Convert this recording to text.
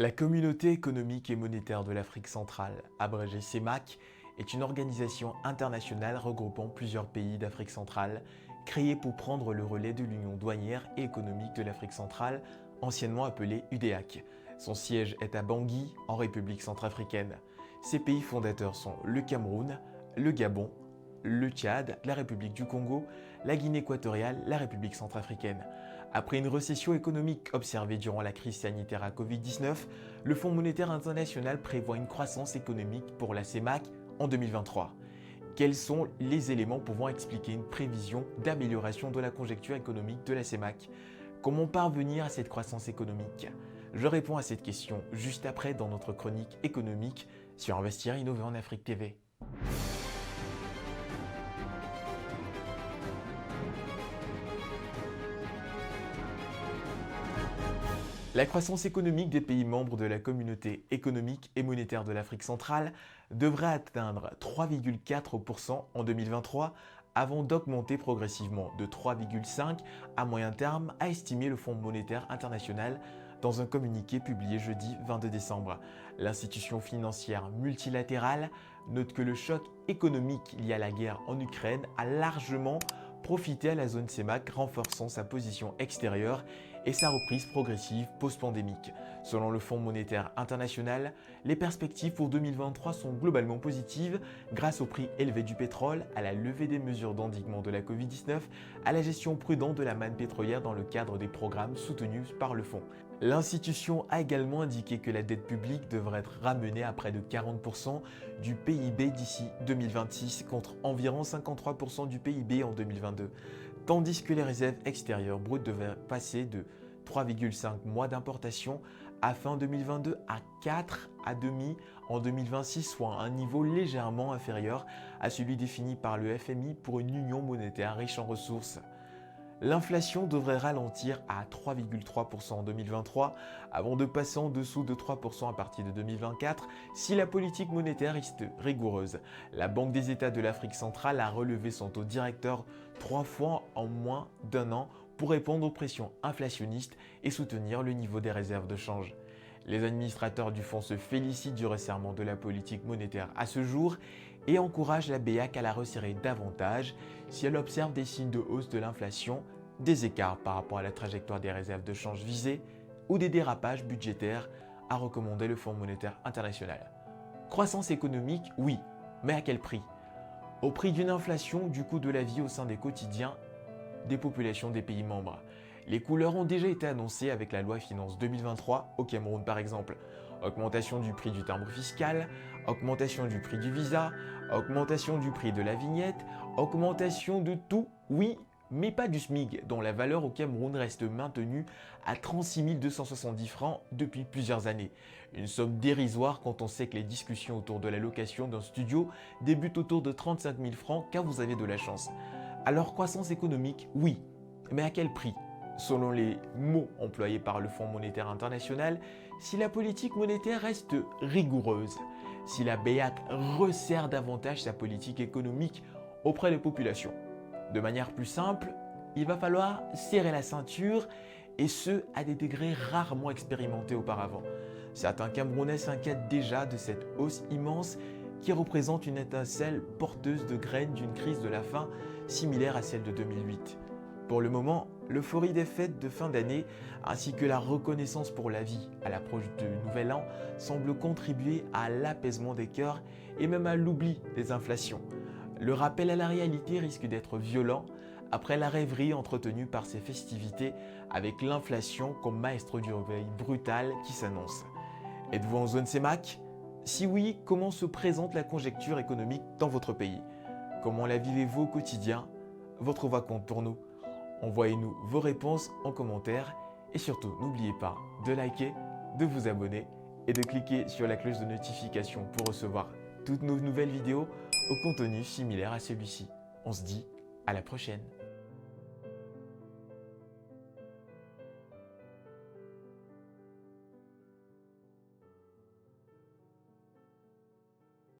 La Communauté économique et monétaire de l'Afrique centrale, abrégée CEMAC, est une organisation internationale regroupant plusieurs pays d'Afrique centrale, créée pour prendre le relais de l'Union douanière et économique de l'Afrique centrale, anciennement appelée UDEAC. Son siège est à Bangui, en République centrafricaine. Ses pays fondateurs sont le Cameroun, le Gabon, le Tchad, la République du Congo, la Guinée équatoriale, la République centrafricaine. Après une récession économique observée durant la crise sanitaire à Covid-19, le Fonds monétaire international prévoit une croissance économique pour la CEMAC en 2023. Quels sont les éléments pouvant expliquer une prévision d'amélioration de la conjoncture économique de la CEMAC? Comment parvenir à cette croissance économique? Je réponds à cette question juste après dans notre chronique économique sur Investir et Innover en Afrique TV. La croissance économique des pays membres de la Communauté économique et monétaire de l'Afrique centrale devrait atteindre 3,4% en 2023 avant d'augmenter progressivement de 3,5% à moyen terme, a estimé le Fonds monétaire international dans un communiqué publié jeudi 22 décembre. L'institution financière multilatérale note que le choc économique lié à la guerre en Ukraine a largement profité à la zone CEMAC, renforçant sa position extérieure et sa reprise progressive post-pandémique. Selon le Fonds monétaire international, les perspectives pour 2023 sont globalement positives grâce au prix élevé du pétrole, à la levée des mesures d'endiguement de la Covid-19, à la gestion prudente de la manne pétrolière dans le cadre des programmes soutenus par le fonds. L'institution a également indiqué que la dette publique devrait être ramenée à près de 40% du PIB d'ici 2026 contre environ 53% du PIB en 2022, tandis que les réserves extérieures brutes devraient passer de 3,5 mois d'importation à fin 2022 à 4,5 en 2026, soit un niveau légèrement inférieur à celui défini par le FMI pour une union monétaire riche en ressources. L'inflation devrait ralentir à 3,3% en 2023 avant de passer en dessous de 3% à partir de 2024 si la politique monétaire reste rigoureuse. La Banque des États de l'Afrique centrale a relevé son taux directeur 3 fois en moins d'un an pour répondre aux pressions inflationnistes et soutenir le niveau des réserves de change. Les administrateurs du fonds se félicitent du resserrement de la politique monétaire à ce jour et encouragent la BEAC à la resserrer davantage si elle observe des signes de hausse de l'inflation, des écarts par rapport à la trajectoire des réserves de change visées ou des dérapages budgétaires, a recommandé le Fonds monétaire international. Croissance économique, oui, mais à quel prix? Au prix d'une inflation du coût de la vie au sein des quotidiens des populations des pays membres. Les couleurs ont déjà été annoncées avec la loi Finances 2023 au Cameroun par exemple. Augmentation du prix du timbre fiscal, augmentation du prix du visa, augmentation du prix de la vignette, augmentation de tout, oui, mais pas du SMIC dont la valeur au Cameroun reste maintenue à 36 270 francs depuis plusieurs années. Une somme dérisoire quand on sait que les discussions autour de la location d'un studio débutent autour de 35 000 francs car vous avez de la chance. Alors croissance économique, oui, mais à quel prix? Selon les mots employés par le Fonds monétaire international, si la politique monétaire reste rigoureuse, si la BEAC resserre davantage sa politique économique auprès des populations. De manière plus simple, il va falloir serrer la ceinture et ce à des degrés rarement expérimentés auparavant. Certains Camerounais s'inquiètent déjà de cette hausse immense qui représente une étincelle porteuse de graines d'une crise de la faim similaire à celle de 2008. Pour le moment, l'euphorie des fêtes de fin d'année ainsi que la reconnaissance pour la vie à l'approche du Nouvel An semblent contribuer à l'apaisement des cœurs et même à l'oubli des inflations. Le rappel à la réalité risque d'être violent après la rêverie entretenue par ces festivités avec l'inflation comme maître du réveil brutal qui s'annonce. Êtes-vous en zone CEMAC? Si oui, comment se présente la conjoncture économique dans votre pays? Comment la vivez-vous au quotidien? Votre voix compte pour nous. Envoyez-nous vos réponses en commentaire et surtout n'oubliez pas de liker, de vous abonner et de cliquer sur la cloche de notification pour recevoir toutes nos nouvelles vidéos au contenu similaire à celui-ci. On se dit à la prochaine.